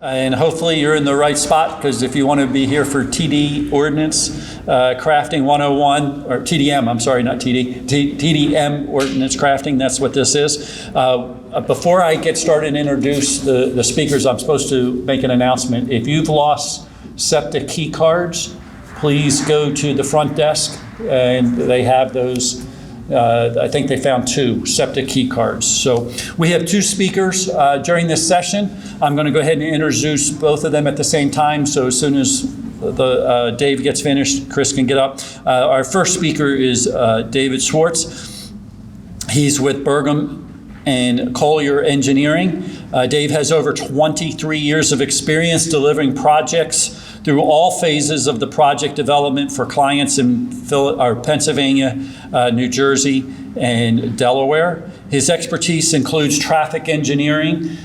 And hopefully you're in the right spot, because if you want to be here for TD Ordinance Crafting 101, or TDM, I'm sorry, not TD, TDM Ordinance Crafting, that's what this is. Before I get started and introduce the speakers, I'm supposed to make an announcement. If you've lost SEPTA key cards, please go to the front desk, and they have those. I think they found 2 SEPTA key cards. So we have 2 speakers during this session. I'm going to go ahead and introduce both of them at the same time. So as soon as Dave gets finished, Chris can get up. Our first speaker is David Schwartz. He's with Bergmann and Colliers Engineering. Dave has over 23 years of experience delivering projects through all phases of the project development for clients in Pennsylvania, New Jersey, and Delaware. His expertise includes traffic engineering,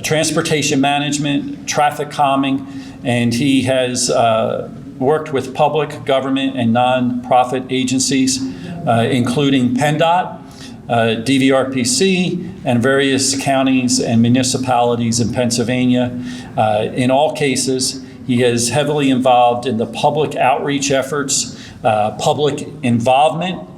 transportation management, traffic calming, and he has worked with public, government, and nonprofit agencies, including PennDOT, DVRPC, and various counties and municipalities in Pennsylvania. In all cases, he is heavily involved in the public outreach efforts, public involvement,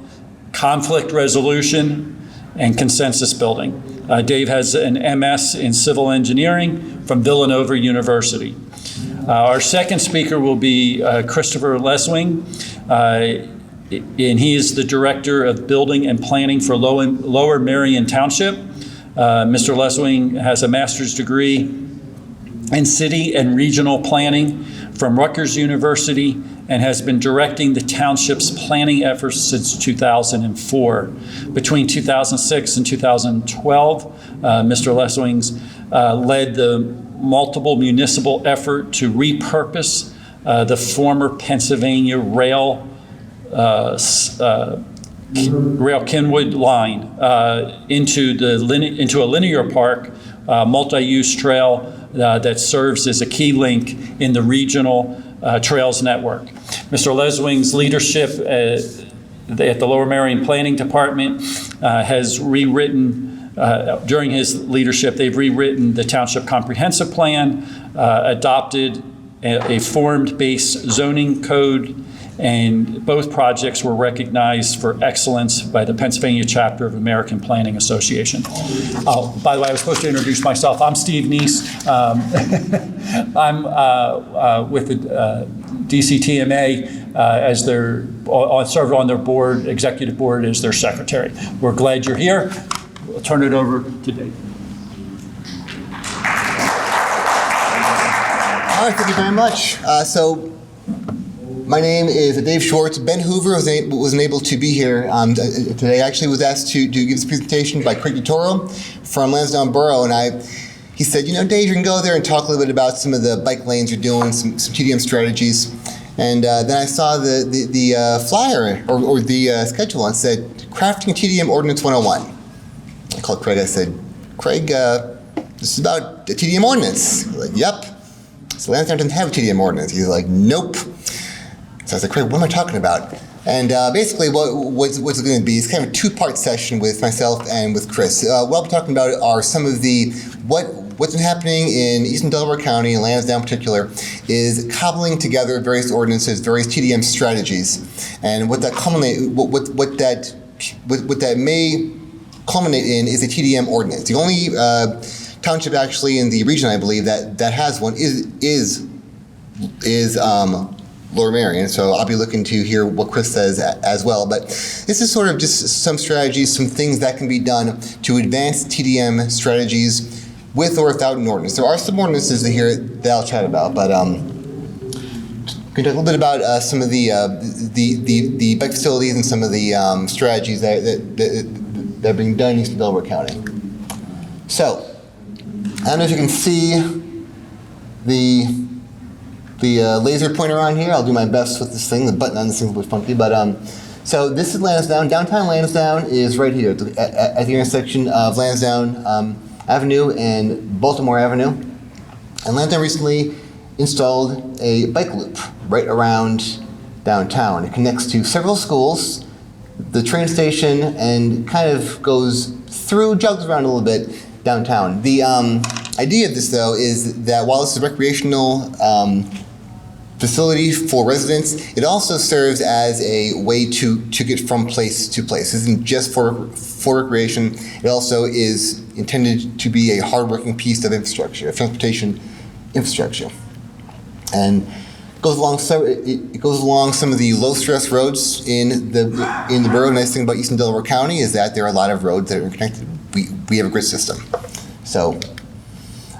conflict resolution, and consensus building. Dave has an MS in civil engineering from Villanova University. Our second speaker will be Christopher Leswing, and he is the Director of Building and Planning for Lower Merion Township. Mr. Leswing has a master's degree in city and regional planning from Rutgers University and has been directing the township's planning efforts since 2004. Between 2006 and 2012, Mr. Leswing's led the multiple municipal effort to repurpose the former Pennsylvania Rail Kenwood line into a linear park, multi-use trail that serves as a key link in the regional trails network. Mr. Leswing's leadership at the Lower Merion Planning Department has rewritten, during his leadership, they've rewritten the Township Comprehensive Plan, adopted a formed-based zoning code, and both projects were recognized for excellence by the Pennsylvania chapter of American Planning Association. By the way, I was supposed to introduce myself. I'm Steve Neese. I'm with the DCTMA as their, served on their board, executive board as their secretary. We're glad you're here. We'll turn it over to Dave. All right, thank you very much. My name is Dave Schwartz. Ben Hoover wasn't able to be here today. I actually was asked to give this presentation by Craig DeToro from Lansdowne Borough, and he said, you know, Dave, you can go there and talk a little bit about some of the bike lanes you're doing, some TDM strategies. And then I saw the flyer or the schedule and said, Crafting TDM Ordinance 101. I called Craig. I said, Craig, this is about the TDM ordinance. He's like, yep. So Lansdowne doesn't have a TDM ordinance. He's like, nope. So I was like, Craig, what am I talking about? And basically what's it going to be is kind of a 2-part session with myself and with Chris. What I'll be talking about are some of the, what's been happening in Eastern Delaware County, and Lansdowne in particular, is cobbling together various ordinances, various TDM strategies. And what that may culminate in is a TDM ordinance. The only township actually in the region, I believe, that has one is Lower Merion, so I'll be looking to hear what Chris says as well. But this is sort of just some strategies, some things that can be done to advance TDM strategies with or without an ordinance. There are some ordinances here that I'll chat about, but can you talk a little bit about some of the bike facilities and some of the strategies that are being done in Eastern Delaware County. So, I don't know if you can see the laser pointer on here. I'll do my best with this thing. The button on this thing is a bit funky, but so this is Lansdowne. Downtown Lansdowne is right here at the intersection of Lansdowne Avenue and Baltimore Avenue. And Lansdowne recently installed a bike loop right around downtown. It connects to several schools, the train station, and kind of goes through, jogs around a little bit downtown. idea of this, though, is that while it's a recreational facility for residents, it also serves as a way to get from place to place. This isn't just for recreation. It also is intended to be a hardworking piece of infrastructure, of transportation infrastructure. And it goes along some of the low-stress roads in the borough. The nice thing about Eastern Delaware County is that there are a lot of roads that are connected. We have a grid system. So,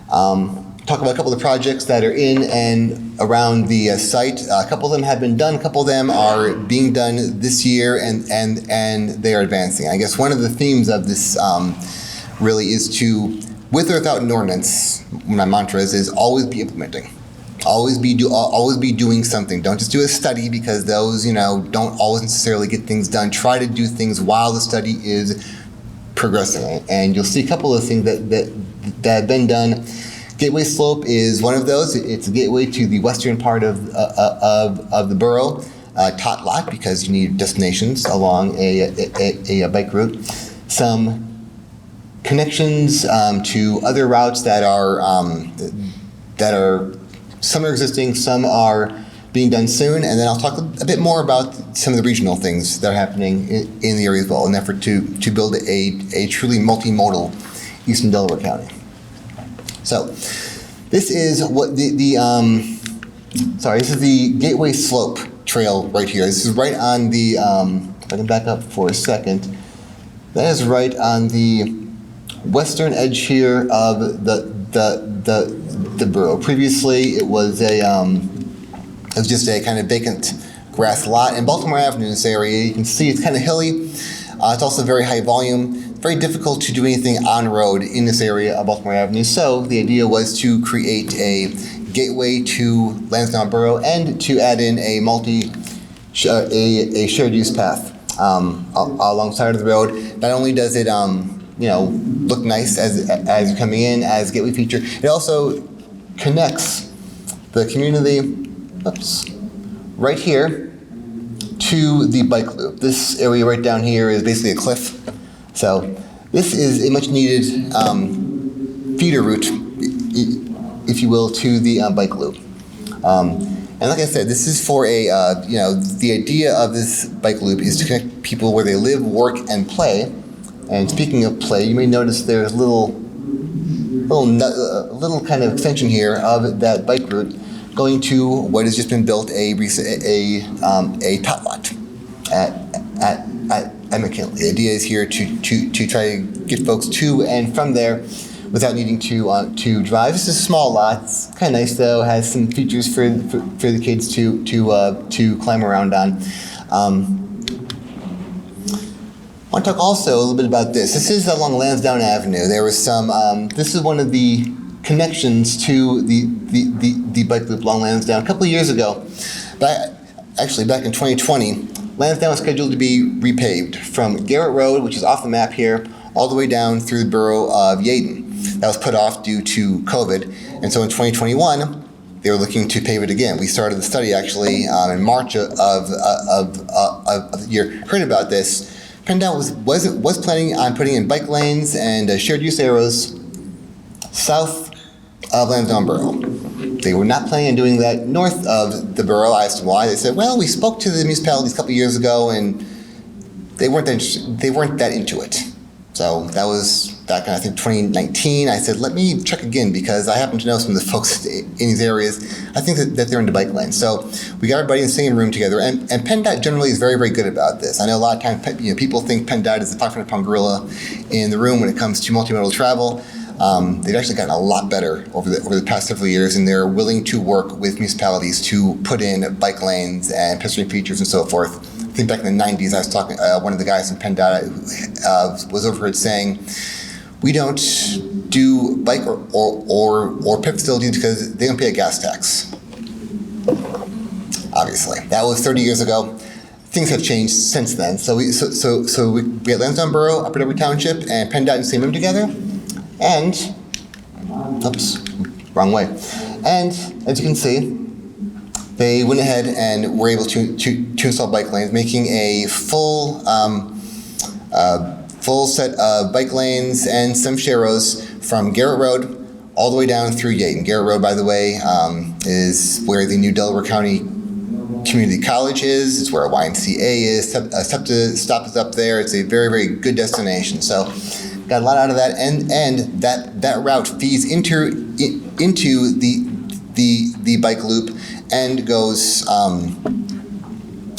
talk about a couple of the projects that are in and around the site. A couple of them have been done. A couple of them are being done this year, and they are advancing. I guess one of the themes of this really is to, with or without an ordinance, my mantra is always be implementing. Always be doing something. Don't just do a study, because those, don't always necessarily get things done. Try to do things while the study is progressing, and you'll see a couple of things that have been done. Gateway Slope is one of those. It's a gateway to the western part of the borough, tot lot, because you need destinations along a bike route. Some connections to other routes that are some are existing, some are being done soon, and then I'll talk a bit more about some of the regional things that are happening in the area as well, in an effort to build a truly multimodal Eastern Delaware County. So, this is what this is the Gateway Slope Trail right here. This is right on the, if I can back up for a second, that is right on the western edge here of the borough. Previously, it was just a kind of vacant grass lot. In Baltimore Avenue, in this area, you can see it's kind of hilly. It's also very high volume. Very difficult to do anything on road in this area of Baltimore Avenue. So the idea was to create a gateway to Lansdowne Borough and to add in a shared use path alongside of the road. Not only does it look nice as you're coming in as a gateway feature, it also connects the community right here to the bike loop. This area right down here is basically a cliff. So this is a much needed feeder route, if you will, to the bike loop. And like I said, this is for the idea of this bike loop is to connect people where they live, work, and play. And speaking of play, you may notice there's a little kind of extension here of that bike route going to what has just been built, a tot lot at McKinley. The idea is here to try to get folks to and from there without needing to drive. This is a small lot. It's kind of nice though. It has some features for the kids to climb around on. I want to talk also a little bit about this. This is along Lansdowne Avenue. There was some. This is one of the connections to the bike loop along Lansdowne. A couple of years ago, back in 2020. Lansdowne was scheduled to be repaved from Garrett Road, which is off the map here, all the way down through the borough of Yeadon. That was put off due to COVID, and so in 2021, they were looking to pave it again. We started the study actually in March of the year. Heard about this. PennDOT was planning on putting in bike lanes and shared use arrows south of Lansdowne Borough. They were not planning on doing that north of the borough. I asked why. They said, well, we spoke to the municipalities a couple years ago, and they weren't that into it. So that was back in, I think, 2019. I said, let me check again, because I happen to know some of the folks in these areas. I think that they're into bike lanes. So we got everybody in the same room together, and PennDOT generally is very, very good about this. I know a lot of times people think PennDOT is the 500-pound gorilla in the room when it comes to multimodal travel. They've actually gotten a lot better over the past several years, and they're willing to work with municipalities to put in bike lanes and pedestrian features and so forth. I think back in the 90s, I was talking one of the guys from PennDOT was overheard saying, we don't do bike or pit facilities because they don't pay a gas tax. Obviously, that was 30 years ago. Things have changed since then. So we had Lansdowne Borough, Upper Delaware Township, and PennDOT in the same room together. And, oops, wrong way. And as you can see, they went ahead and were able to install bike lanes, making a full set of bike lanes and some sharrows from Garrett Road all the way down through Yate. And Garrett Road, by the way, is where the new Delaware County Community College is. It's where a YMCA is. SEPTA stop is up there. It's a very, very good destination. So got a lot out of that, and that route feeds into the bike loop and goes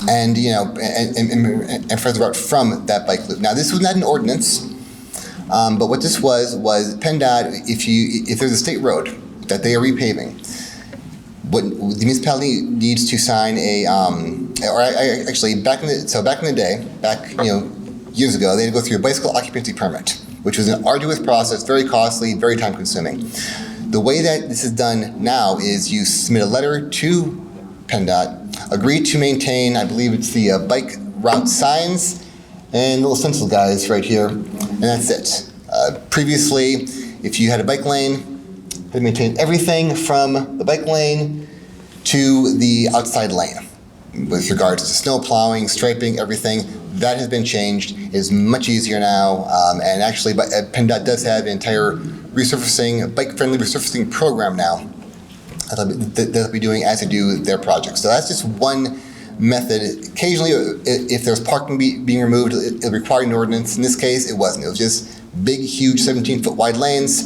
and further out from that bike loop. Now, this was not an ordinance, but what this was PennDOT. If there's a state road that they are repaving, what the municipality needs to sign back in the day, years ago, they had to go through a bicycle occupancy permit, which was an arduous process, very costly, very time consuming. The way that this is done now is you submit a letter to PennDOT, agree to maintain, I believe it's the bike route signs and little stencil guys right here, and that's it. Previously, if you had a bike lane, they maintained everything from the bike lane to the outside lane. With regards to snow plowing, striping, everything, that has been changed. It's much easier now, and actually PennDOT does have an entire bike-friendly resurfacing program now that they'll be doing as they do their projects. So that's just one method. Occasionally, if there's parking being removed, it'll require an ordinance. In this case, it wasn't. It was just big, huge 17-foot wide lanes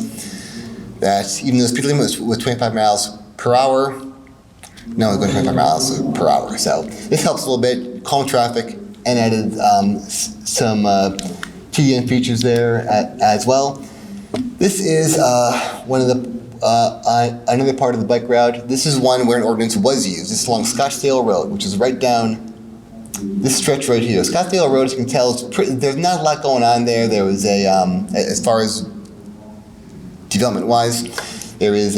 that, even though the speed limit was 25 miles per hour, no, it's going 25 miles per hour. So this helps a little bit, calm traffic, and added some TDM features there as well. This is one of the another part of the bike route. This is one where an ordinance was used. This is along Scottsdale Road, which is right down this stretch right here. Scottsdale Road, as you can tell, there's not a lot going on there. There was as far as development-wise, there is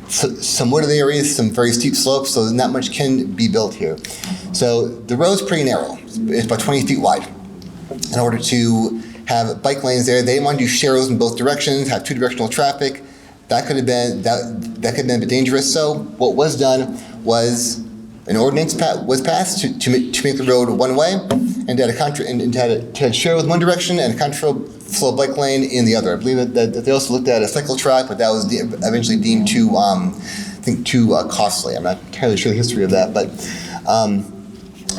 some wooded areas, some very steep slopes, so not much can be built here. So the road's pretty narrow. It's about 20 feet wide. In order to have bike lanes there, they want to do sharrows in both directions, have two-directional traffic. That could have been a bit dangerous. So what was done was an ordinance was passed to make the road one way, and had sharrows in one direction and a contraflow bike lane in the other. I believe that they also looked at a cycle track, but that was eventually deemed too costly. I'm not entirely sure the history of that, but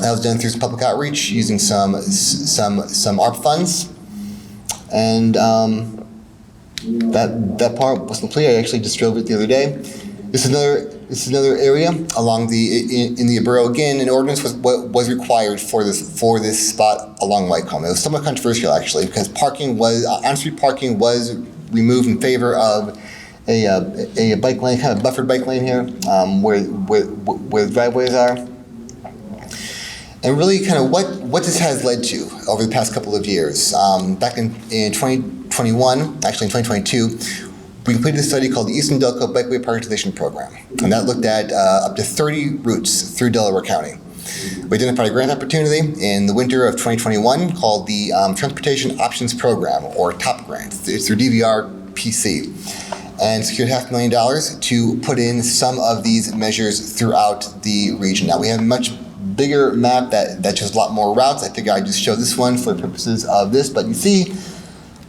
that was done through some public outreach using some ARP funds, and that part was complete. I actually just drove it the other day. This is another area along in the borough. Again, an ordinance was required for this spot along Whitecomb. It was somewhat controversial actually, because on-street parking was removed in favor of a bike lane, kind of buffered bike lane here, where the driveways are. And really kind of what this has led to over the past couple of years. Back in 2021, actually in 2022, we completed a study called the Eastern Delco Bikeway Prioritization Program, and that looked at up to 30 routes through Delaware County. We identified a grant opportunity in the winter of 2021 called the Transportation Options Program, or TOP grant. It's through DVR PC, and secured $500,000 to put in some of these measures throughout the region. Now, we have a much bigger map that shows a lot more routes. I figured I'd just show this one for the purposes of this, but you see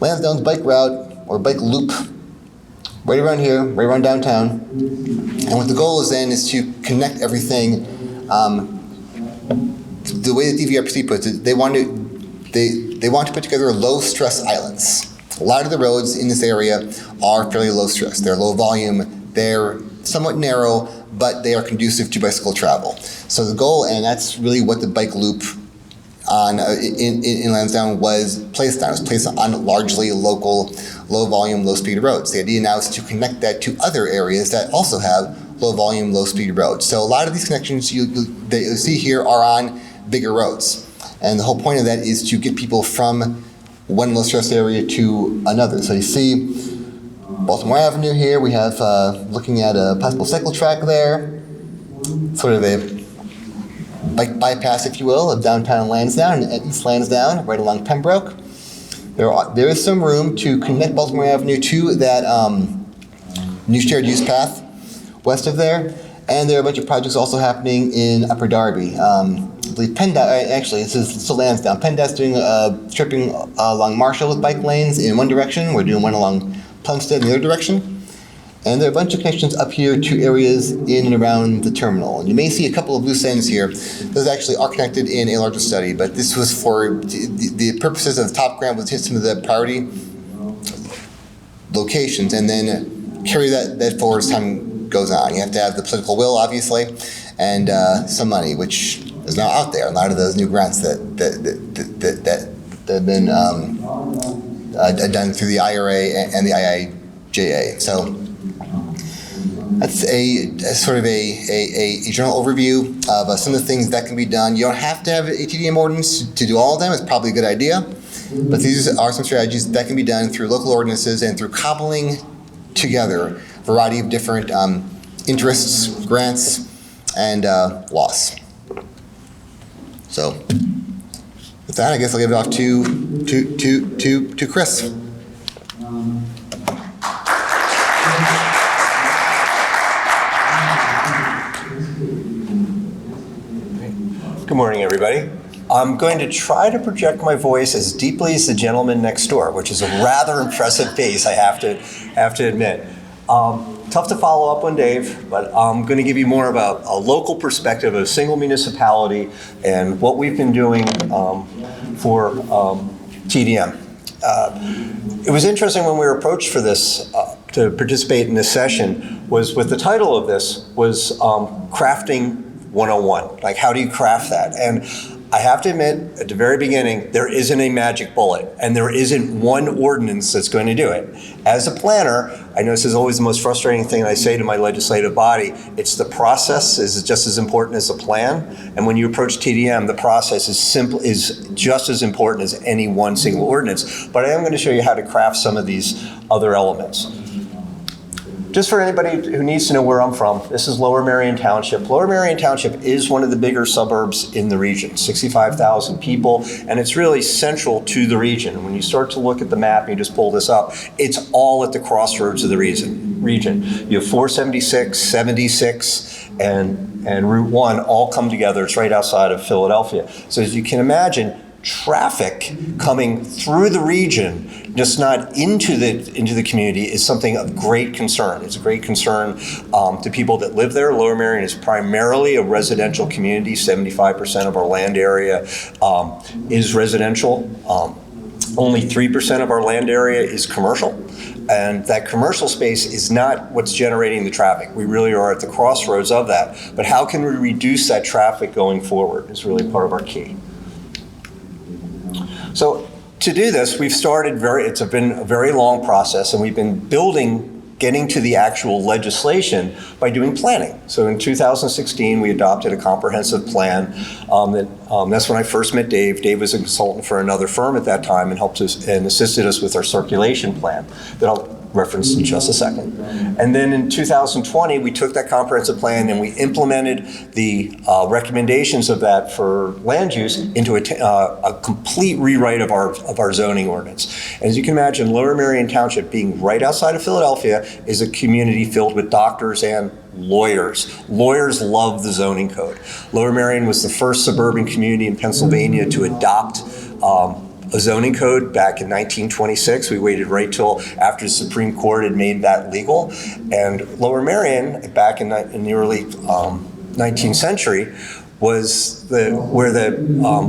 Lansdowne's bike route, or bike loop, right around here, right around downtown. And what the goal is then is to connect everything. The way the DVRPC puts it, they want to put together low stress islands. A lot of the roads in this area are fairly low stress. They're low volume, they're somewhat narrow, but they are conducive to bicycle travel. So the goal, and that's really what the bike loop in Lansdowne was placed on. It was placed on largely local, low volume, low speed roads. The idea now is to connect that to other areas that also have low volume, low speed roads. So a lot of these connections that you see here are on bigger roads. And the whole point of that is to get people from one low stress area to another. So you see Baltimore Avenue here, we have looking at a possible cycle track there, sort of a bike bypass, if you will, of downtown Lansdowne and East Lansdowne, right along Pembroke. There is some room to connect Baltimore Avenue to that new shared use path west of there, and there are a bunch of projects also happening in Upper Darby. I believe PennDOT, actually, this is still Lansdowne. PennDOT's doing stripping along Marshall with bike lanes in one direction. We're doing one along Plumstead in the other direction. And there are a bunch of connections up here to areas in and around the terminal. And you may see a couple of loose ends here. Those actually are connected in a larger study, but this was for the purposes of the top grant was to hit some of the priority locations and then carry that forward as time goes on. You have to have the political will, obviously, and some money, which is not out there. A lot of those new grants that have been done through the IRA and the IIJA. So that's a sort of a general overview of some of the things that can be done. You don't have to have a TDM ordinance to do all of them. It's probably a good idea. But these are some strategies that can be done through local ordinances and through cobbling together a variety of different interests, grants, and laws. So with that, I guess I'll give it off to Chris. Good morning, everybody. I'm going to try to project my voice as deeply as the gentleman next door, which is a rather impressive pace, I have to admit. Tough to follow up on Dave, but I'm going to give you more about a local perspective of a single municipality and what we've been doing for TDM. It was interesting when we were approached for this to participate in this session was with the title of this was Crafting 101. Like, how do you craft that? And I have to admit, at the very beginning, there isn't a magic bullet, and there isn't one ordinance that's going to do it. As a planner, I know this is always the most frustrating thing I say to my legislative body. It's the process is just as important as the plan, and when you approach TDM, the process is just as important as any one single ordinance. But I am going to show you how to craft some of these other elements. Just for anybody who needs to know where I'm from, this is Lower Merion Township. Lower Merion Township is one of the bigger suburbs in the region, 65,000 people, and it's really central to the region. And when you start to look at the map, and you just pull this up, it's all at the crossroads of the region. You have 476, 76, and Route 1 all come together. It's right outside of Philadelphia. So as you can imagine, traffic coming through the region, just not into the community, is something of great concern. It's a great concern to people that live there. Lower Merion is primarily a residential community. 75% of our land area is residential. Only 3% of our land area is commercial. And that commercial space is not what's generating the traffic. We really are at the crossroads of that. But how can we reduce that traffic going forward is really part of our key. So to do this, it's been a very long process, and we've been getting to the actual legislation by doing planning. So in 2016, we adopted a comprehensive plan. That's when I first met Dave. Dave was a consultant for another firm at that time and helped us and assisted us with our circulation plan that I'll reference in just a second. And then in 2020, we took that comprehensive plan and we implemented the recommendations of that for land use into a complete rewrite of our zoning ordinance. And as you can imagine, Lower Merion Township, being right outside of Philadelphia, is a community filled with doctors and lawyers. Lawyers love the zoning code. Lower Merion was the first suburban community in Pennsylvania to adopt a zoning code back in 1926. We waited right till after the Supreme Court had made that legal. And Lower Merion, back in the early 19th century, was where the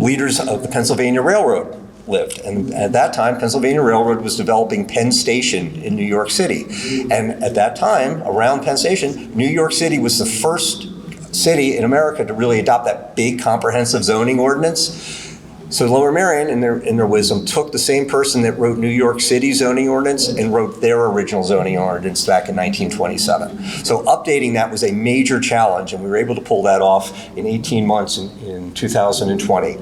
leaders of the Pennsylvania Railroad lived. And at that time, Pennsylvania Railroad was developing Penn Station in New York City. And at that time, around Penn Station, New York City was the first city in America to really adopt that big comprehensive zoning ordinance. So Lower Merion, in their wisdom, took the same person that wrote New York City zoning ordinance and wrote their original zoning ordinance back in 1927. So updating that was a major challenge, and we were able to pull that off in 18 months in 2020.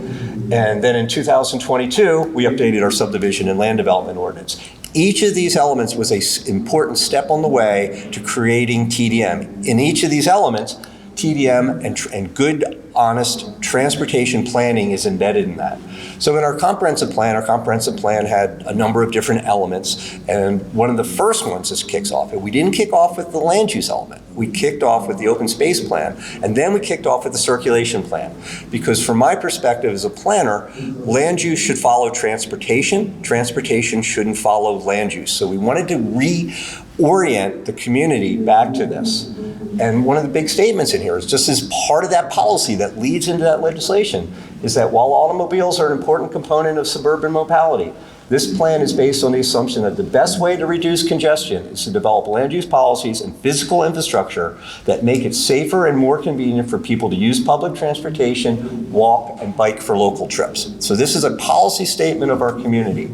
And then in 2022, we updated our subdivision and land development ordinance. Each of these elements was an important step on the way to creating TDM. In each of these elements, TDM and good, honest transportation planning is embedded in that. So in our comprehensive plan had a number of different elements, and one of the first ones this kicks off. We didn't kick off with the land use element. We kicked off with the open space plan, and then we kicked off with the circulation plan. Because from my perspective as a planner, land use should follow transportation. Transportation shouldn't follow land use. So we wanted to reorient the community back to this. And one of the big statements in here is just as part of that policy that leads into that legislation is that while automobiles are an important component of suburban mobility, this plan is based on the assumption that the best way to reduce congestion is to develop land use policies and physical infrastructure that make it safer and more convenient for people to use public transportation, walk, and bike for local trips. So this is a policy statement of our community.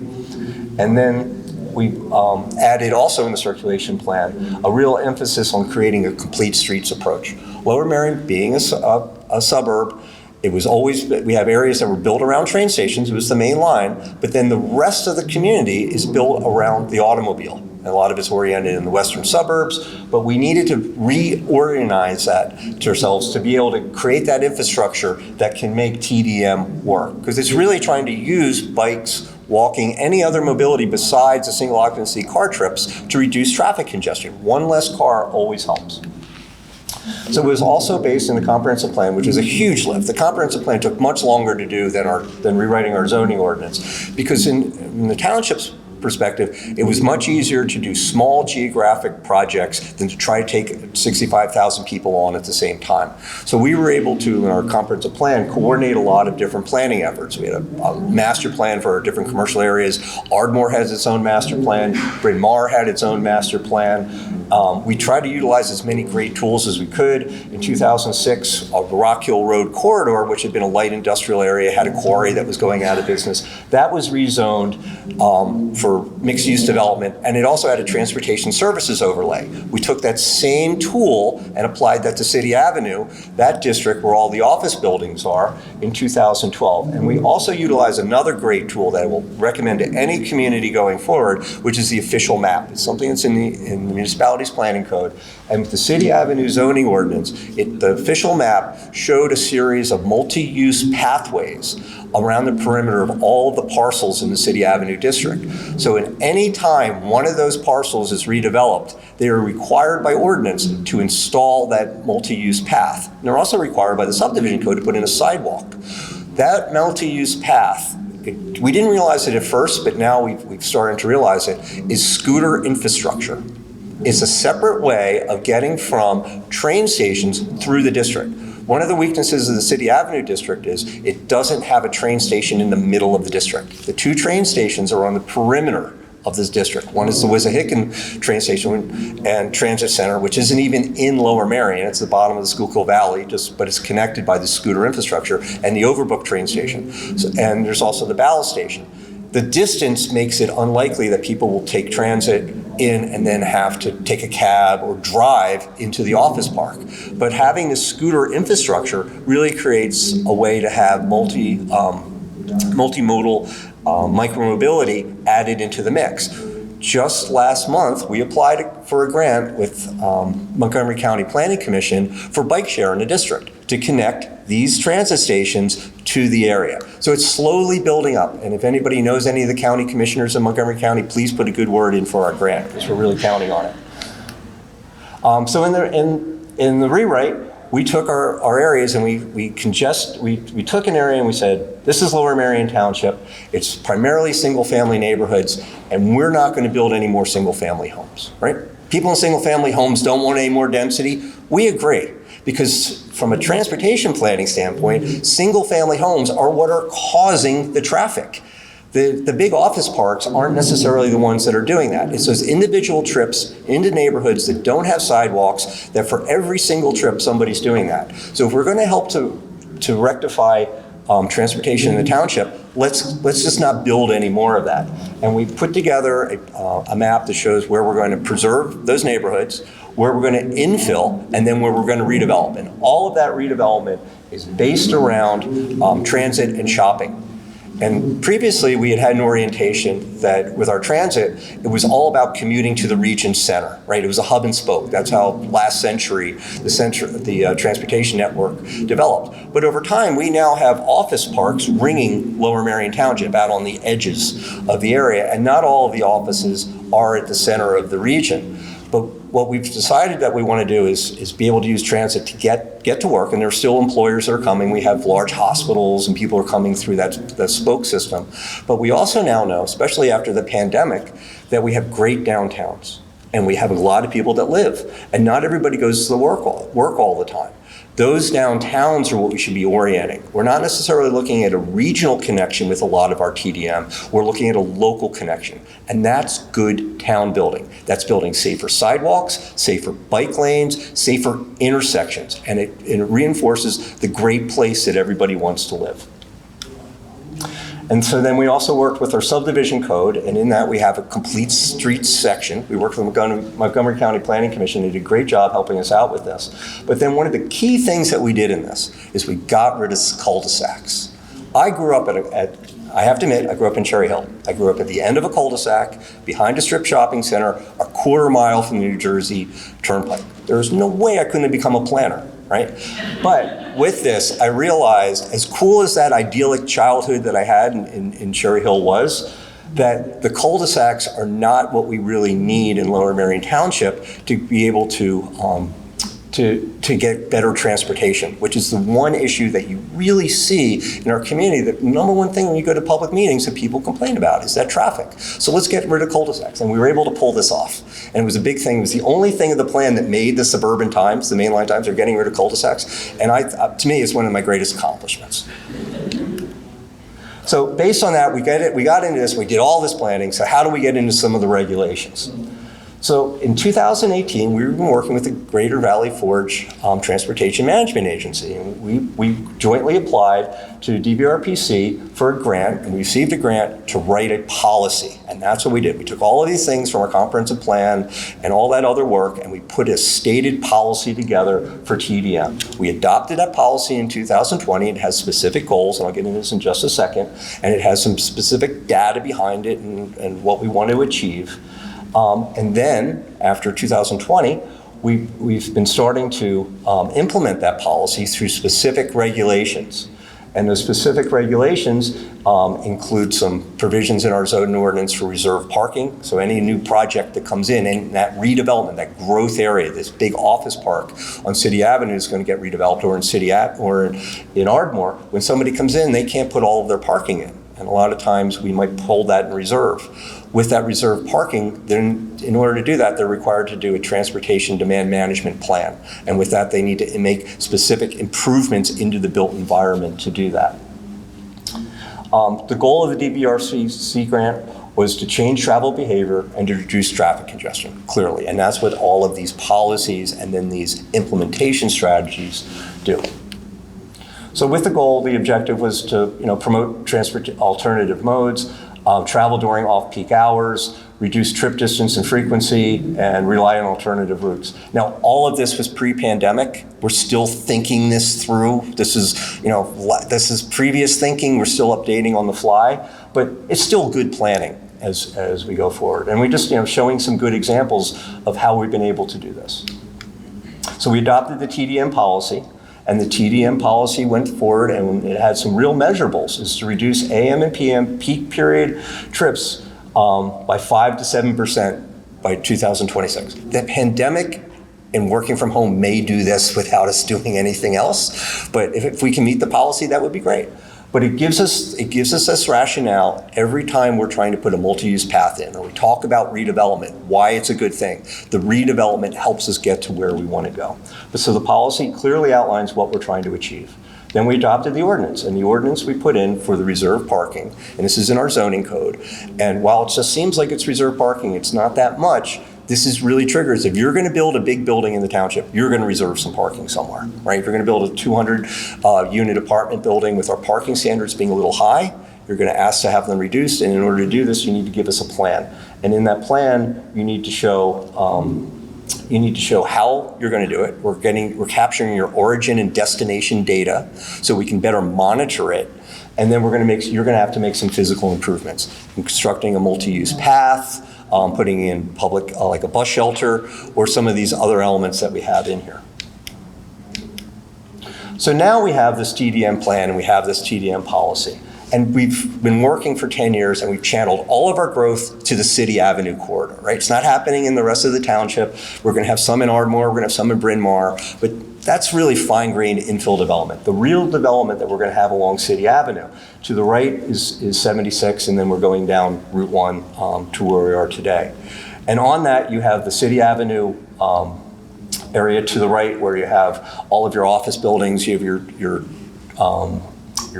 And then we added also in the circulation plan a real emphasis on creating a complete streets approach. Lower Merion being a suburb, it was always, we have areas that were built around train stations, it was the main line, but then the rest of the community is built around the automobile. And a lot of it's oriented in the western suburbs, but we needed to reorganize that to ourselves to be able to create that infrastructure that can make TDM work. Because it's really trying to use bikes, walking, any other mobility besides the single occupancy car trips to reduce traffic congestion. One less car always helps. So it was also based in the comprehensive plan, which is a huge lift. The comprehensive plan took much longer to do than rewriting our zoning ordinance, because in the township's perspective, it was much easier to do small geographic projects than to try to take 65,000 people on at the same time. So we were able to, in our comprehensive plan, coordinate a lot of different planning efforts. We had a master plan for our different commercial areas. Ardmore has its own master plan. Bryn Mawr had its own master plan. We tried to utilize as many great tools as we could. In 2006, the Rock Hill Road corridor, which had been a light industrial area, had a quarry that was going out of business. That was rezoned for mixed-use development, and it also had a transportation services overlay. We took that same tool and applied that to City Avenue, that district where all the office buildings are, in 2012. And we also utilized another great tool that I will recommend to any community going forward, which is the official map. It's something that's in the municipalities planning code. And with the City Avenue zoning ordinance, the official map showed a series of multi-use pathways around the perimeter of all of the parcels in the City Avenue district. So in any time one of those parcels is redeveloped, they are required by ordinance to install that multi-use path. And they're also required by the subdivision code to put in a sidewalk. That multi-use path, we didn't realize it at first, but now we've started to realize it, is scooter infrastructure. It's a separate way of getting from train stations through the district. One of the weaknesses of the City Avenue district is it doesn't have a train station in the middle of the district. The two train stations are on the perimeter of this district. One is the Wissahickon train station and transit center, which isn't even in Lower Merion. It's the bottom of the Schuylkill Valley, but it's connected by the scooter infrastructure, and the Overbrook train station. And there's also the ballast station. The distance makes it unlikely that people will take transit in and then have to take a cab or drive into the office park. But having the scooter infrastructure really creates a way to have multimodal micromobility added into the mix. Just last month, we applied for a grant with Montgomery County Planning Commission for bike share in the district to connect these transit stations to the area. So it's slowly building up. And if anybody knows any of the county commissioners in Montgomery County, please put a good word in for our grant, because we're really counting on it. So in the rewrite, we took our areas and we took an area and we said, this is Lower Merion Township. It's primarily single-family neighborhoods, and we're not going to build any more single-family homes, right? People in single-family homes don't want any more density. We agree, because from a transportation planning standpoint, single-family homes are what are causing the traffic. The big office parks aren't necessarily the ones that are doing that. It's those individual trips into neighborhoods that don't have sidewalks, that for every single trip somebody's doing that. So if we're going to help to rectify transportation in the township, let's just not build any more of that. And we put together a map that shows where we're going to preserve those neighborhoods, where we're going to infill, and then where we're going to redevelop. And all of that redevelopment is based around transit and shopping. And previously, we had an orientation that with our transit, it was all about commuting to the region center, right? It was a hub and spoke. That's how last century, the transportation network developed. But over time, we now have office parks ringing Lower Merion Township out on the edges of the area, and not all of the offices are at the center of the region. But what we've decided that we want to do is be able to use transit to get to work, and there are still employers that are coming. We have large hospitals and people are coming through that spoke system. But we also now know, especially after the pandemic, that we have great downtowns and we have a lot of people that live, and not everybody goes to the work all the time. Those downtowns are what we should be orienting. We're not necessarily looking at a regional connection with a lot of our TDM. We're looking at a local connection, and that's good town building. That's building safer sidewalks, safer bike lanes, safer intersections, and it reinforces the great place that everybody wants to live. And so then we also worked with our subdivision code, and in that we have a complete streets section. We worked with the Montgomery County Planning Commission. They did a great job helping us out with this. But then one of the key things that we did in this is we got rid of cul-de-sacs. I grew up I have to admit, I grew up in Cherry Hill. I grew up at the end of a cul-de-sac, behind a strip shopping center, a quarter mile from the New Jersey Turnpike. There's no way I couldn't have become a planner, right? But with this, I realized, as cool as that idyllic childhood that I had in Cherry Hill was, that the cul-de-sacs are not what we really need in Lower Merion Township to be able to get better transportation, which is the one issue that you really see in our community. The number one thing when you go to public meetings that people complain about is that traffic. So let's get rid of cul-de-sacs. And we were able to pull this off. And it was a big thing. It was the only thing of the plan that made the suburban times, the mainline times, are getting rid of cul-de-sacs. And to me, it's one of my greatest accomplishments. So based on that, we got into this, we did all this planning. So how do we get into some of the regulations? So in 2018, we were working with the Greater Valley Forge Transportation Management Agency. And we jointly applied to DVRPC for a grant, and we received a grant to write a policy. And that's what we did. We took all of these things from our comprehensive plan and all that other work, and we put a stated policy together for TDM. We adopted that policy in 2020. It has specific goals, and I'll get into this in just a second. And it has some specific data behind it and what we want to achieve. And then, after 2020, we've been starting to implement that policy through specific regulations. And those specific regulations include some provisions in our zoning ordinance for reserved parking. So any new project that comes in, and that redevelopment, that growth area, this big office park on City Avenue is going to get redeveloped, or in Ardmore, when somebody comes in, they can't put all of their parking in. And a lot of times we might hold that in reserve. With that reserved parking, then in order to do that, they're required to do a transportation demand management plan. And with that, they need to make specific improvements into the built environment to do that. The goal of the DVRCC grant was to change travel behavior and to reduce traffic congestion, clearly. And that's what all of these policies and then these implementation strategies do. So with the goal, the objective was to promote alternative modes, travel during off-peak hours, reduce trip distance and frequency, and rely on alternative routes. Now, all of this was pre-pandemic. We're still thinking this through. This is previous thinking. We're still updating on the fly, but it's still good planning as we go forward. And we just showing some good examples of how we've been able to do this. So we adopted the TDM policy. And the TDM policy went forward, and it had some real measurables, is to reduce AM and PM peak period trips by 5 to 7% by 2026. The pandemic and working from home may do this without us doing anything else, but if we can meet the policy, that would be great. But it gives us this rationale every time we're trying to put a multi-use path in, or we talk about redevelopment, why it's a good thing. The redevelopment helps us get to where we want to go. But so the policy clearly outlines what we're trying to achieve. Then we adopted the ordinance, and the ordinance we put in for the reserved parking, and this is in our zoning code. And while it just seems like it's reserved parking, it's not that much. This is really triggers. If you're going to build a big building in the township, you're going to reserve some parking somewhere, right? If you're going to build a 200 unit apartment building with our parking standards being a little high, you're going to ask to have them reduced. And in order to do this, you need to give us a plan. And in that plan, you need to show You need to show how you're going to do it. We're capturing your origin and destination data so we can better monitor it. And then you're going to have to make some physical improvements, constructing a multi-use path, putting in public, like a bus shelter, or some of these other elements that we have in here. So now we have this TDM plan and we have this TDM policy. And we've been working for 10 years and we've channeled all of our growth to the City Avenue corridor, right? It's not happening in the rest of the township. We're going to have some in Ardmore, we're going to have some in Bryn Mawr, but that's really fine-grained infill development. The real development that we're going to have along City Avenue. To the right is 76, and then we're going down Route 1 to where we are today. And on that, you have the City Avenue area to the right where you have all of your office buildings, you have your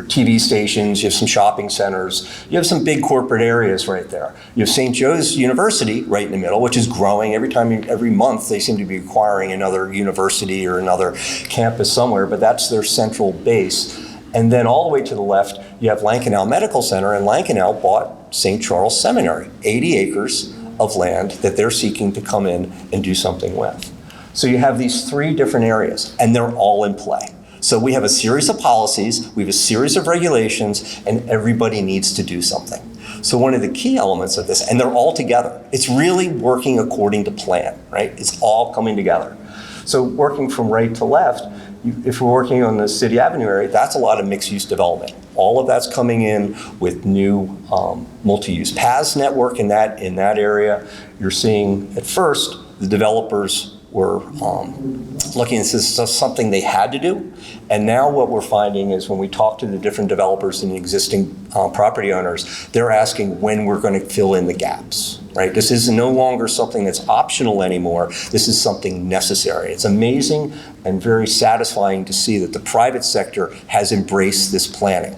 TV stations, you have some shopping centers, you have some big corporate areas right there. You have St. Joe's University right in the middle, which is growing. Every month they seem to be acquiring another university or another campus somewhere, but that's their central base. And then all the way to the left, you have Lankenau Medical Center, and Lankenau bought St. Charles Seminary, 80 acres of land that they're seeking to come in and do something with. So you have these three different areas, and they're all in play. So we have a series of policies, we have a series of regulations, and everybody needs to do something. So one of the key elements of this, and they're all together, it's really working according to plan, right? It's all coming together. So working from right to left, if we're working on the City Avenue area, that's a lot of mixed-use development. All of that's coming in with new multi-use paths network in that area. You're seeing, at first, the developers were looking at this as something they had to do. And now what we're finding is when we talk to the different developers and the existing property owners, they're asking when we're going to fill in the gaps, right? This is no longer something that's optional anymore. This is something necessary. It's amazing and very satisfying to see that the private sector has embraced this planning.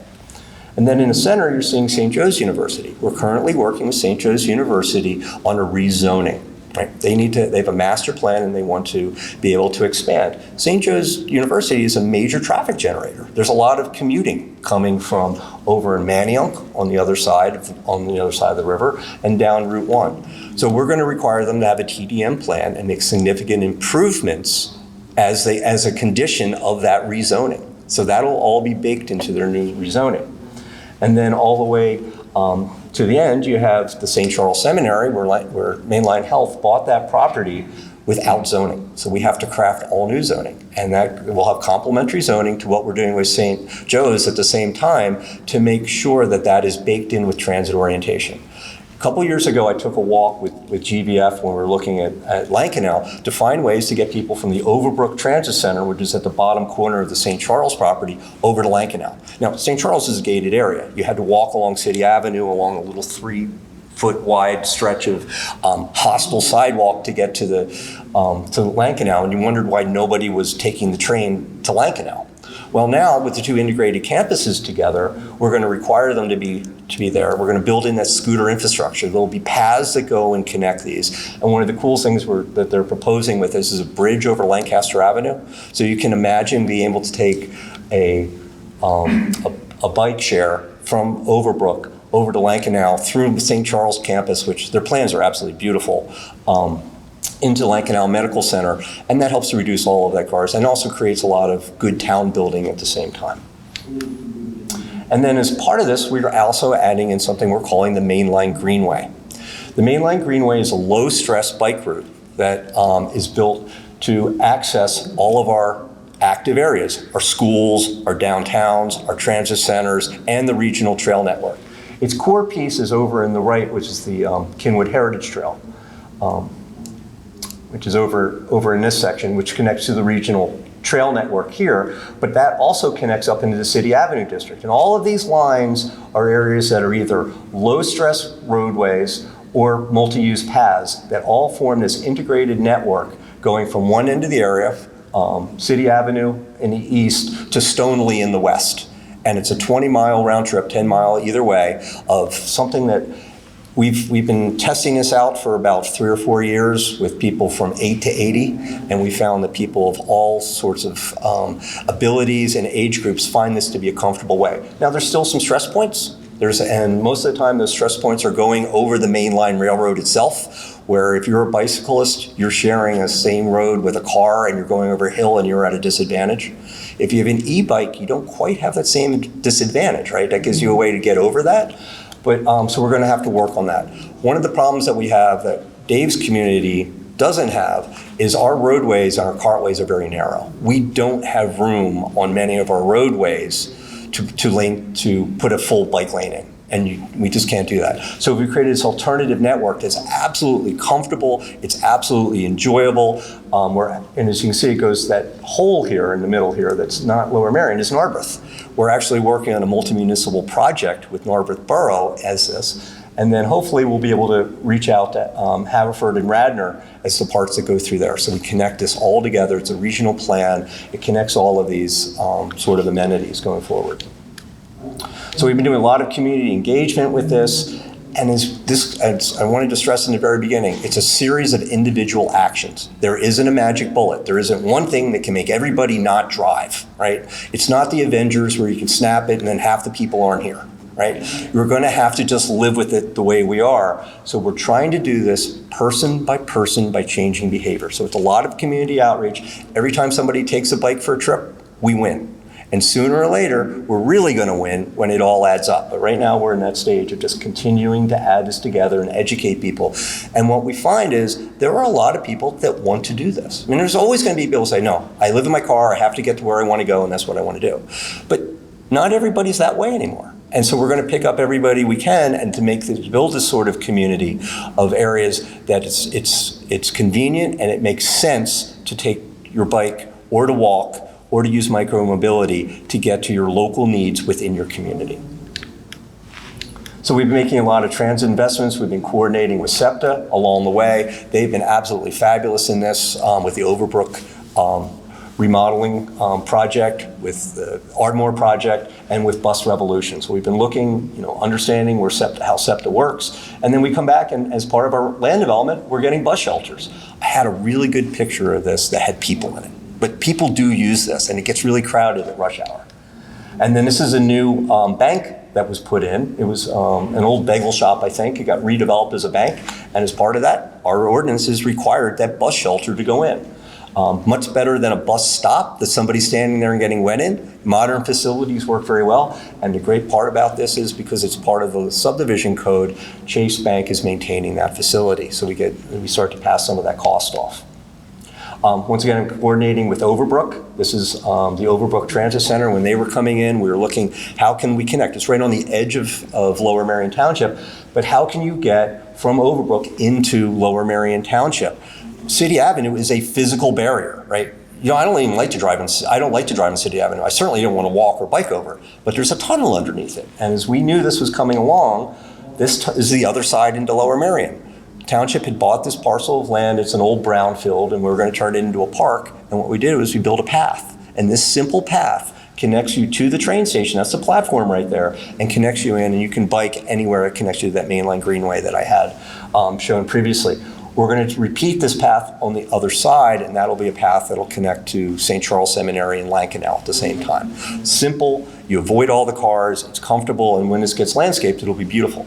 And then in the center, you're seeing St. Joe's University. We're currently working with St. Joe's University on a rezoning. Right. They have a master plan and they want to be able to expand. St. Joe's University is a major traffic generator. There's a lot of commuting coming from over in Merion on the other side of the river and down Route 1. So we're going to require them to have a TDM plan and make significant improvements as a condition of that rezoning. So that'll all be baked into their new rezoning. And then all the way to the end, you have the St. Charles Seminary, where Mainline Health bought that property without zoning. So we have to craft all new zoning. And that will have complementary zoning to what we're doing with St. Joe's at the same time to make sure that that is baked in with transit orientation. A couple years ago, I took a walk with GVF when we were looking at Lankenau to find ways to get people from the Overbrook Transit Center, which is at the bottom corner of the St. Charles property, over to Lankenau. Now, St. Charles is a gated area. You had to walk along City Avenue along a little 3-foot wide stretch of hostile sidewalk to get to Lankenau, and you wondered why nobody was taking the train to Lankenau. Well, now with the two integrated campuses together, we're going to require them to be there. We're going to build in that scooter infrastructure. There'll be paths that go and connect these. And one of the cool things that they're proposing with this is a bridge over Lancaster Avenue. So you can imagine being able to take a bike share from Overbrook over to Lankenau through the St. Charles campus, which their plans are absolutely beautiful, into Lankenau Medical Center, and that helps to reduce all of that cars and also creates a lot of good town building at the same time. And then as part of this, we're also adding in something we're calling the Mainline Greenway. The Mainline Greenway is a low-stress bike route that is built to access all of our active areas, our schools, our downtowns, our transit centers, and the regional trail network. Its core piece is over in the right, which is the Kinwood Heritage Trail. Which is over in this section, which connects to the regional trail network here, but that also connects up into the City Avenue district. And all of these lines are areas that are either low-stress roadways or multi-use paths that all form this integrated network going from one end of the area, City Avenue in the east, to Stoneleigh in the west. And it's a 20-mile round trip, 10-mile either way, of something that We've been testing this out for about 3 or 4 years with people from 8 to 80, and we found that people of all sorts of abilities and age groups find this to be a comfortable way. Now, there's still some stress points, And most of the time, those stress points are going over the mainline railroad itself, where if you're a bicyclist, you're sharing a same road with a car and you're going over a hill and you're at a disadvantage. If you have an e-bike, you don't quite have that same disadvantage, right? That gives you a way to get over that. But so we're going to have to work on that. One of the problems that we have that Dave's community doesn't have is our roadways and our cartways are very narrow. We don't have room on many of our roadways to put a full bike lane in, and we just can't do that. So we created this alternative network that's absolutely comfortable, it's absolutely enjoyable, and as you can see, it goes, that hole here in the middle here that's not Lower Merion is Narberth. We're actually working on a multi-municipal project with Narberth Borough as this, and then hopefully we'll be able to reach out to Haverford and Radnor as the parts that go through there. So we connect this all together. It's a regional plan. It connects all of these sort of amenities going forward. So we've been doing a lot of community engagement with this. And as I wanted to stress in the very beginning, it's a series of individual actions. There isn't a magic bullet. There isn't one thing that can make everybody not drive, right? It's not the Avengers where you can snap it and then half the people aren't here. Right? You're going to have to just live with it the way we are. So we're trying to do this person by changing behavior. So it's a lot of community outreach. Every time somebody takes a bike for a trip, we win. And sooner or later, we're really going to win when it all adds up. But right now we're in that stage of just continuing to add this together and educate people. And what we find is there are a lot of people that want to do this. I mean, there's always going to be people who say, no, I live in my car, I have to get to where I want to go, and that's what I want to do. But not everybody's that way anymore. And so we're going to pick up everybody we can and to build this sort of community of areas that it's convenient and it makes sense to take your bike or to walk or to use micromobility to get to your local needs within your community. So we've been making a lot of transit investments. We've been coordinating with SEPTA along the way. They've been absolutely fabulous in this with the Overbrook remodeling project, with the Ardmore project, and with Bus Revolution. So we've been looking, understanding how SEPTA works, and then we come back and as part of our land development, we're getting bus shelters. I had a really good picture of this that had people in it, but people do use this, and it gets really crowded at rush hour. And then this is a new bank that was put in. It was an old bagel shop, I think. It got redeveloped as a bank, and as part of that, our ordinances required that bus shelter to go in. Much better than a bus stop that somebody's standing there and getting wet in. Modern facilities work very well. And the great part about this is because it's part of the subdivision code, Chase Bank is maintaining that facility. So we start to pass some of that cost off. Once again, I'm coordinating with Overbrook. This is the Overbrook Transit Center. When they were coming in, we were looking, how can we connect? It's right on the edge of Lower Merion Township, but how can you get from Overbrook into Lower Merion Township? City Avenue is a physical barrier, right? I don't even like to drive on City Avenue. I certainly don't want to walk or bike over it, but there's a tunnel underneath it. And as we knew this was coming along, this is the other side into Lower Merion. Township had bought this parcel of land. It's an old brownfield, and we were going to turn it into a park. And what we did was we built a path. And this simple path connects you to the train station. That's the platform right there, and connects you in, and you can bike anywhere. It connects you to that mainline greenway that I had shown previously. We're going to repeat this path on the other side, and that'll be a path that'll connect to St. Charles Seminary and Lankenau at the same time. Simple, you avoid all the cars, it's comfortable, and when this gets landscaped, it'll be beautiful.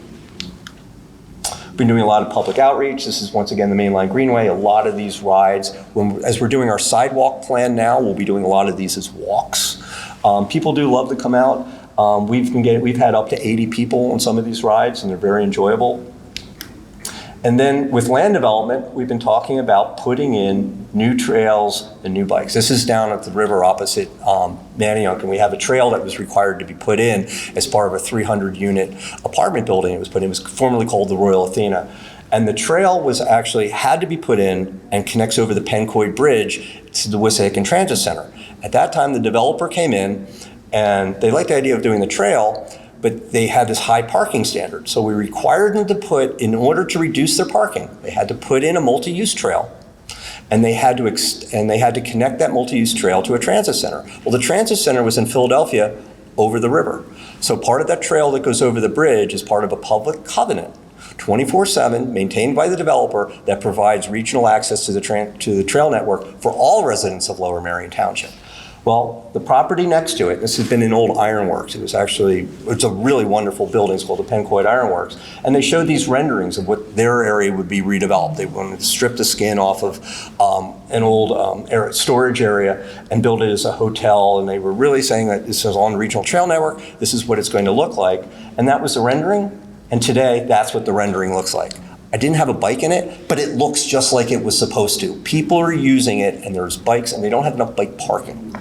Been doing a lot of public outreach. This is once again the mainline greenway. A lot of these rides, as we're doing our sidewalk plan now, we'll be doing a lot of these as walks. People do love to come out. We've had up to 80 people on some of these rides, and they're very enjoyable. And then with land development, we've been talking about putting in new trails and new bikes. This is down at the river opposite Merion, and we have a trail that was required to be put in as part of a 300-unit apartment building. It was formerly called the Royal Athena. And the trail had to be put in and connects over the Pencoy Bridge to the Wissahickon Transit Center. At that time, the developer came in, and they liked the idea of doing the trail, but they had this high parking standard. So we required them to in order to reduce their parking, they had to put in a multi-use trail, and they had to connect that multi-use trail to a transit center. Well, the transit center was in Philadelphia over the river. So part of that trail that goes over the bridge is part of a public covenant, 24/7, maintained by the developer, that provides regional access to the trail network for all residents of Lower Merion Township. Well, the property next to it, this has been an old ironworks. It's a really wonderful building. It's called the Pencoid Ironworks. And they showed these renderings of what their area would be redeveloped. They wanted to strip the skin off of an old storage area and build it as a hotel. And they were really saying that this is on the regional trail network. This is what it's going to look like. And that was the rendering. And today, that's what the rendering looks like. I didn't have a bike in it, but it looks just like it was supposed to. People are using it, and there's bikes, and they don't have enough bike parking.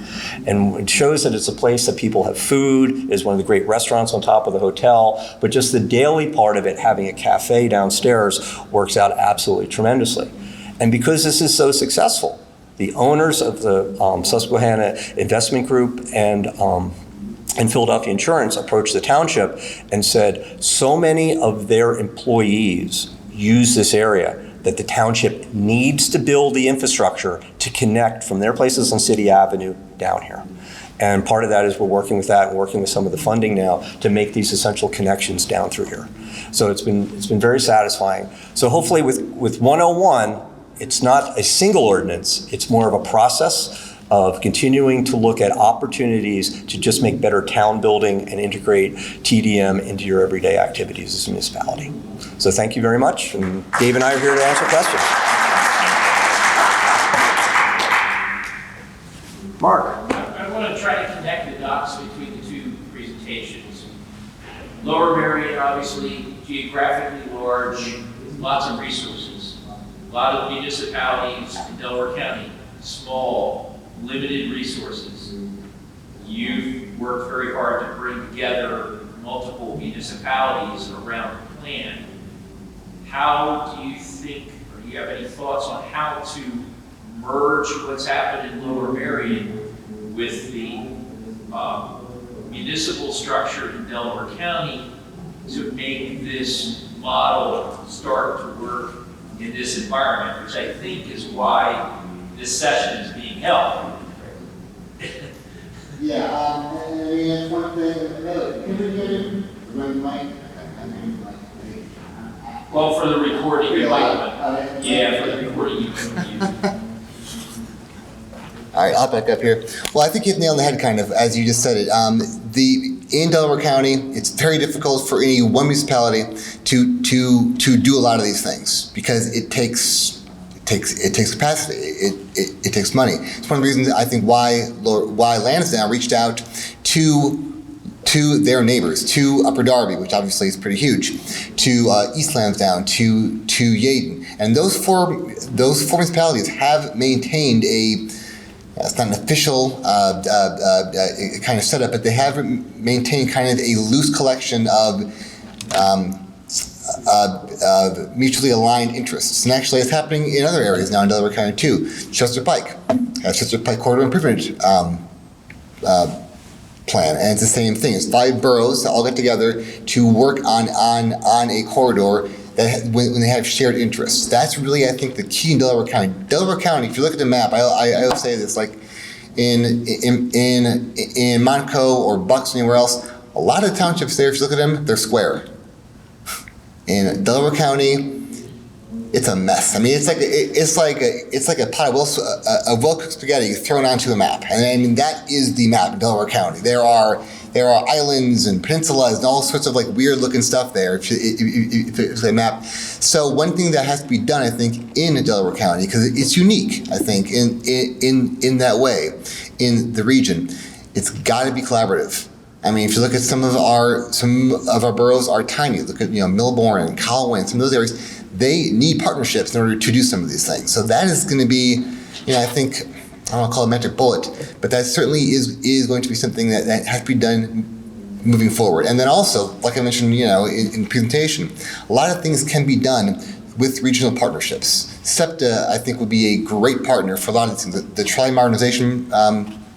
And it shows that it's a place that people have food. It's one of the great restaurants on top of the hotel, but just the daily part of it, having a cafe downstairs, works out absolutely tremendously. And because this is so successful, the owners of the Susquehanna Investment Group and Philadelphia Insurance approached the township and said, so many of their employees use this area that the township needs to build the infrastructure to connect from their places on City Avenue down here. And part of that is we're working with that and working with some of the funding now to make these essential connections down through here. So it's been very satisfying. So hopefully with 101, it's not a single ordinance, it's more of a process of continuing to look at opportunities to just make better town building and integrate TDM into your everyday activities as a municipality. So thank you very much, and Dave and I are here to answer questions. Mark. I want to try to connect the dots between the two presentations. Lower Merion, obviously, geographically large, lots of resources. A lot of municipalities in Delaware County, small, limited resources. You've worked very hard to bring together multiple municipalities around the plan. How do you think, or do you have any thoughts on how to merge what's happened in Lower Merion with the municipal structure in Delaware County to make this model start to work in this environment, which I think is why this session is being held. Yeah, I mean, that's one thing. Can we get it? Well, for the recording, you might. Yeah, for the recording, you can use it. All right, I'll back up here. Well, I think you hit the nail on the head, kind of, as you just said it. In Delaware County, it's very difficult for any one municipality to do a lot of these things because it takes capacity. It takes money. It's one of the reasons I think why Lansdowne reached out to their neighbors, to Upper Darby, which obviously is pretty huge, to East Lansdowne, to Yeadon, and those four municipalities have maintained it's not an official kind of setup, but they have maintained kind of a loose collection of mutually aligned interests. And actually it's happening in other areas now in Delaware County too. Chester Pike Corridor Improvement Plan, and it's the same thing. It's 5 boroughs that all get together to work on a corridor that when they have shared interests. That's really, I think, the key in Delaware County. Delaware County, if you look at the map, I always say this, like in Montco or Bucks, anywhere else, a lot of the townships there, if you look at them, they're square. In Delaware County, it's a mess. I mean, it's like a pot of well-cooked spaghetti thrown onto a map, and I mean that is the map of Delaware County. There are islands and peninsulas and all sorts of like weird-looking stuff there. If it's a map. So one thing that has to be done, I think, in Delaware County, because it's unique, I think, in that way, in the region, it's got to be collaborative. I mean, if you look at some of our boroughs are tiny. Look at Millbourne and Colwyn, some of those areas. They need partnerships in order to do some of these things. So that is going to be, I think, I don't want to call it a magic bullet, but that certainly is going to be something that has to be done moving forward. And then also, like I mentioned, in the presentation, a lot of things can be done with regional partnerships. SEPTA, I think, would be a great partner for a lot of these things. The trolley modernization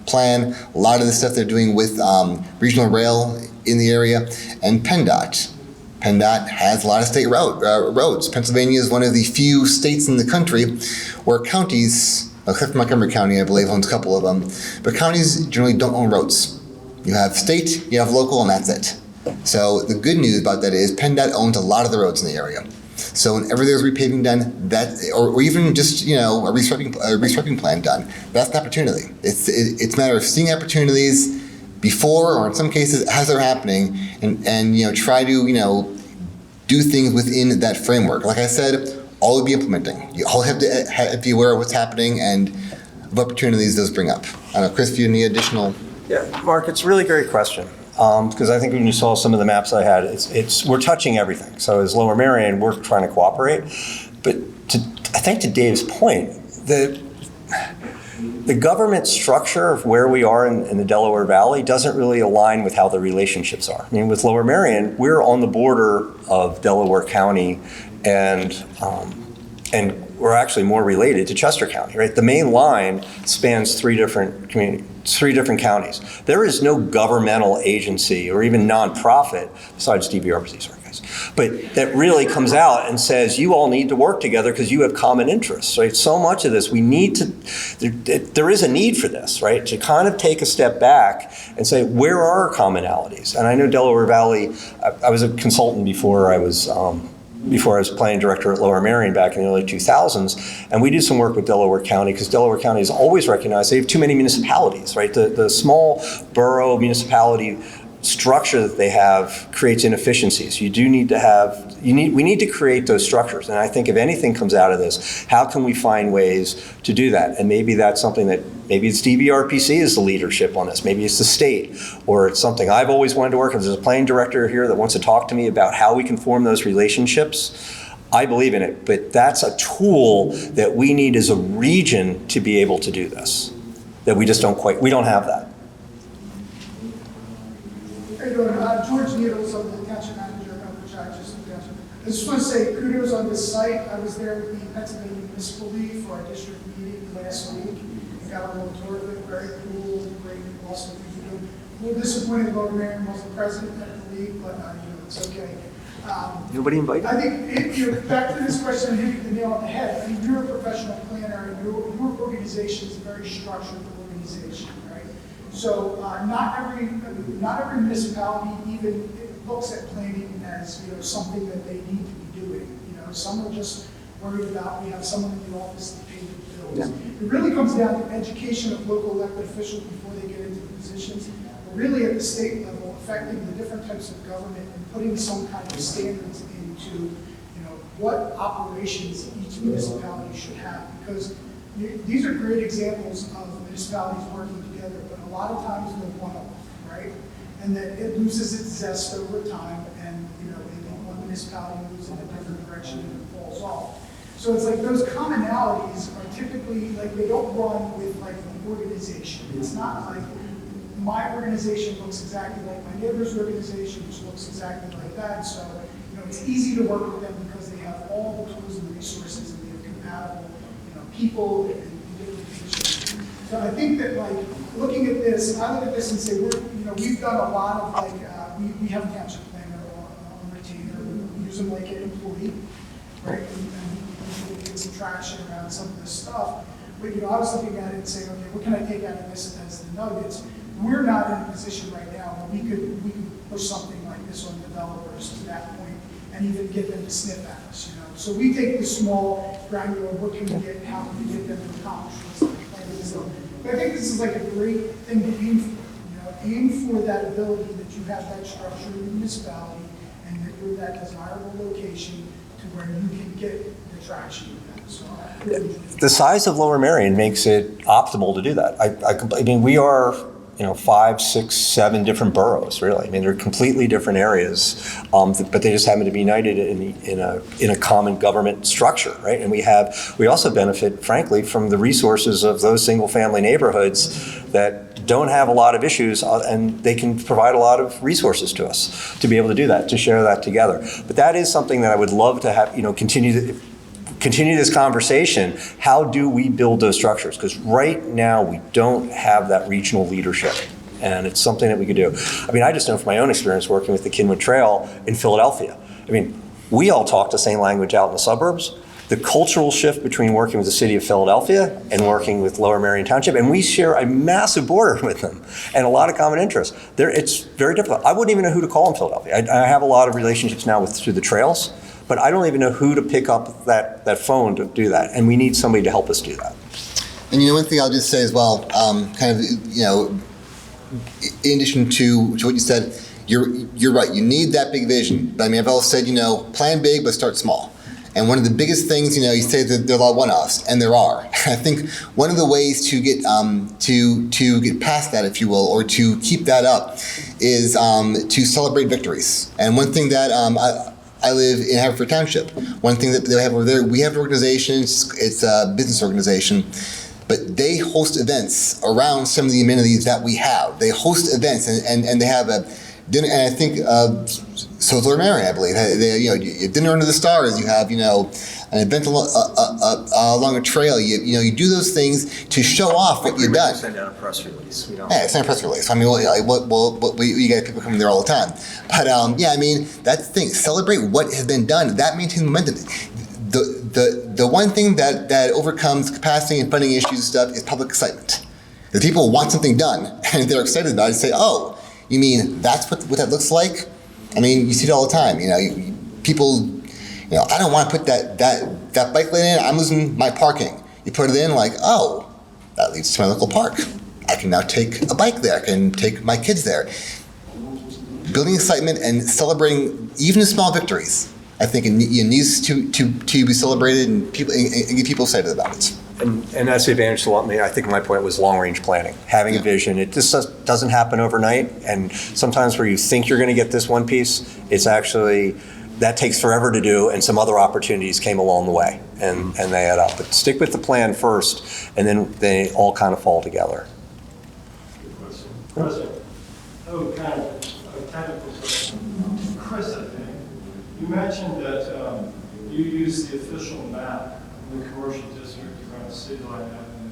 plan, a lot of the stuff they're doing with regional rail in the area, and PennDOT. PennDOT has a lot of state roads. Pennsylvania is one of the few states in the country where counties, except for Montgomery County, I believe, owns a couple of them, but counties generally don't own roads. You have state, you have local, and that's it. So the good news about that is PennDOT owns a lot of the roads in the area. So whenever there's repaving done, or even just a restriping plan done, that's an opportunity. It's a matter of seeing opportunities before, or in some cases as they're happening, and try to do things within that framework. Like I said, all would be implementing. You all have to be aware of what's happening and of opportunities those bring up. I don't know, Chris, if you have any additional. Yeah, Mark, it's a really great question. Because I think when you saw some of the maps I had, we're touching everything. So as Lower Merion, we're trying to cooperate. But I think to Dave's point, the government structure of where we are in the Delaware Valley doesn't really align with how the relationships are. I mean, with Lower Merion, we're on the border of Delaware County, and we're actually more related to Chester County, right? The main line spans three different counties. There is no governmental agency or even nonprofit, besides DVRPC, sorry guys, but that really comes out and says, you all need to work together because you have common interests, right? So much of this, there is a need for this, right? To kind of take a step back and say, where are our commonalities? And I know Delaware Valley, I was a consultant before I was planning director at Lower Merion back in the early 2000s, and we did some work with Delaware County because Delaware County is always recognized they have too many municipalities, right? The small borough municipality structure that they have creates inefficiencies. We need to create those structures. And I think if anything comes out of this, how can we find ways to do that? And maybe that's something that, maybe it's DVRPC is the leadership on this. Maybe it's the state, or it's something I've always wanted to work on. There's a planning director here that wants to talk to me about how we can form those relationships. I believe in it, but that's a tool that we need as a region to be able to do this, that we just we don't have that. How you doing? George Needles, I'm the township manager of which I just want to say kudos on this site. I was there with the Pennsylvania Municipal League for our district meeting last week and got a little tour of it. Very cool, great, awesome thing to do. A little disappointed Lower Merion wasn't present at the league, but it's okay. Nobody invited? I think back to this question, hitting the nail on the head. I mean, you're a professional planner, and your organization is a very structured organization, right? So not every municipality even looks at planning as something that they need to be doing. Some are just worried about we have someone in the office to pay the bills. Yeah. It really comes down to education of local elected officials before they get into the positions. But really at the state level, affecting the different types of government and putting some kind of standards into what operations each municipality should have. Because these are great examples of municipalities working together, but a lot of times they're one-off, right? And that it loses its zest over time, and one municipality moves in a different direction and it falls off. So it's like those commonalities are typically like they don't run with like the organization. It's not like my organization looks exactly like my neighbor's organization, which looks exactly like that. So it's easy to work with them because they have all the tools and resources, and they have compatible people in different positions. So I think that looking at this, I look at this and say we've done a lot of we have a township planner on retainer. We use them like an employee, right? And we get some traction around some of this stuff. But I was looking at it and saying, okay, what can I take out of this as the nuggets? We're not in a position right now where we could push something like this on developers to that point and even get them to sniff at us. So we take the small, granular, what can we get, how can we get them to accomplish this. But I think this is like a great thing to aim for. Aim for that ability that you have that structure in the municipality and that you're that desirable location to where you can get the traction with that. So the size of Lower Merion makes it optimal to do that. I mean, we are 5, 6, 7 different boroughs, really. I mean, they're completely different areas, but they just happen to be united in a common government structure, right? And we also benefit, frankly, from the resources of those single-family neighborhoods that don't have a lot of issues, and they can provide a lot of resources to us to be able to do that, to share that together. But that is something that I would love to have, continue this conversation. How do we build those structures? Because right now we don't have that regional leadership, and it's something that we could do. I mean, I just know from my own experience working with the Kinwood Trail in Philadelphia. I mean, we all talk the same language out in the suburbs. The cultural shift between working with the city of Philadelphia and working with Lower Merion Township, and we share a massive border with them and a lot of common interests. It's very difficult. I wouldn't even know who to call in Philadelphia. I have a lot of relationships now through the trails, But I don't even know who to pick up that phone to do that, and we need somebody to help us do that. And one thing I'll just say as well, kind of, in addition to what you said, you're right. You need that big vision. But I mean, I've always said, plan big but start small. And one of the biggest things, you say that there are a lot of one-offs, and there are. I think one of the ways to get to get past that, if you will, or to keep that up, is to celebrate victories. And one thing that I live in Haverford Township. One thing that they have over there, we have an organization. It's a business organization. But they host events around some of the amenities that we have. They host events, and they have a dinner, and I think so is Lord Merion, I believe. You dinner under the stars. You have an event along a trail. You do those things to show off what you've done. Send out a press release. We don't. Yeah, send a press release. I mean, you get people coming there all the time. But I mean, that's the thing. Celebrate what has been done. That maintains momentum. The one thing that overcomes capacity and funding issues and stuff is public excitement. The people want something done, and they're excited about it. Say, oh, you mean that's what that looks like? I mean, you see it all the time. People, I don't want to put that bike lane in. I'm losing my parking. You put it in, like, oh, that leads to my local park. I can now take a bike there. I can take my kids there. Building excitement and celebrating even the small victories, I think, it needs to be celebrated and get people excited about it. And that's the advantage to me. I think my point was long-range planning, having a vision. It just doesn't happen overnight. And sometimes where you think you're going to get this one piece, it's actually, that takes forever to do, and some other opportunities came along the way, and they add up. But stick with the plan first, and then they all kind of fall together. Good question. President, kind of a technical question. Chris, I think, you mentioned that you use the official map in the commercial district around City Line Avenue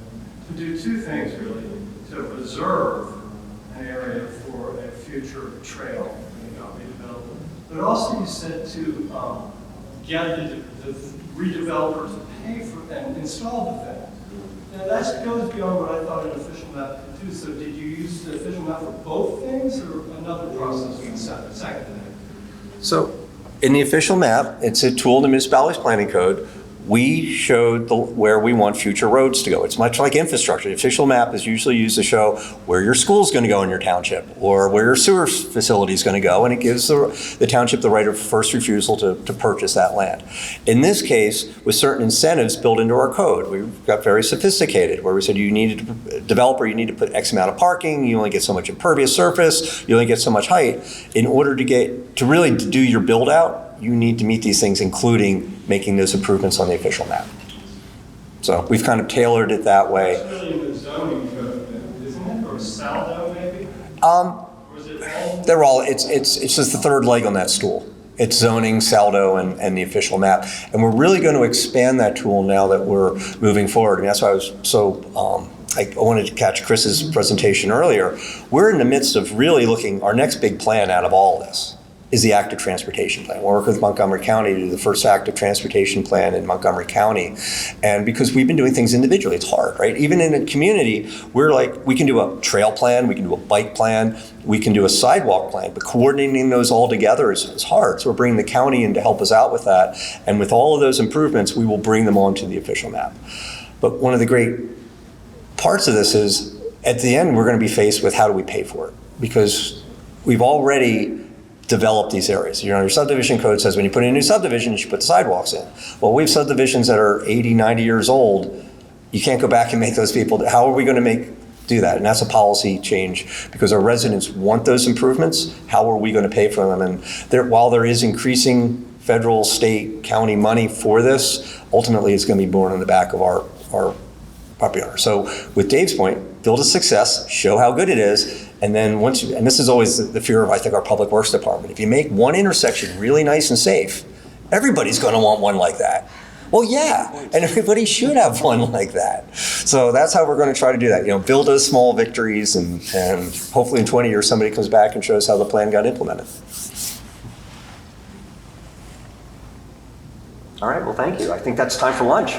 to do two things, really: to reserve an area for a future trail redevelopment, but also you said to get the redeveloper to pay for and install the thing. Now that goes beyond what I thought an official map could do. So did you use the official map for both things, or another process for the second thing? So in the official map, it's a tool in the Municipalities Planning Code. We showed where we want future roads to go. It's much like infrastructure. The official map is usually used to show where your school's going to go in your township, or where your sewer facility is going to go, and it gives the township the right of first refusal to purchase that land. In this case, with certain incentives built into our code, we got very sophisticated, where we said you need to put X amount of parking, you only get so much impervious surface, you only get so much height. In order to really do your build out, you need to meet these things, including making those improvements on the official map. So we've kind of tailored it that way. It's really in the zoning code, isn't it? Or saldo, maybe? Or is it all? They're all, it's just the third leg on that stool. It's zoning, saldo, and the official map. And we're really going to expand that tool now that we're moving forward. I mean, that's why I was so, I wanted to catch Chris's presentation earlier. We're in the midst of really looking, our next big plan out of all of this is the active transportation plan. We'll work with Montgomery County to do the first active transportation plan in Montgomery County. And because we've been doing things individually, it's hard, right? Even in a community, we're like, we can do a trail plan, we can do a bike plan, we can do a sidewalk plan, but coordinating those all together is hard. So we're bringing the county in to help us out with that. And with all of those improvements, we will bring them onto the official map. But one of the great parts of this is, at the end, we're going to be faced with how do we pay for it? Because we've already develop these areas. Your subdivision code says when you put in a new subdivision, you should put the sidewalks in. Well, we have subdivisions that are 80, 90 years old. You can't go back and make those people, how are we going to do that? And that's a policy change, because our residents want those improvements. How are we going to pay for them? And while there is increasing federal, state, county money for this, ultimately it's going to be borne on the back of our property owner. So with Dave's point, build a success, show how good it is, and then and this is always the fear of, I think, our public works department. If you make one intersection really nice and safe, everybody's going to want one like that. Well, yeah, and everybody should have one like that. So that's how we're going to try to do that. Build those small victories, and hopefully in 20 years somebody comes back and shows how the plan got implemented. All right, well, thank you. I think that's time for lunch.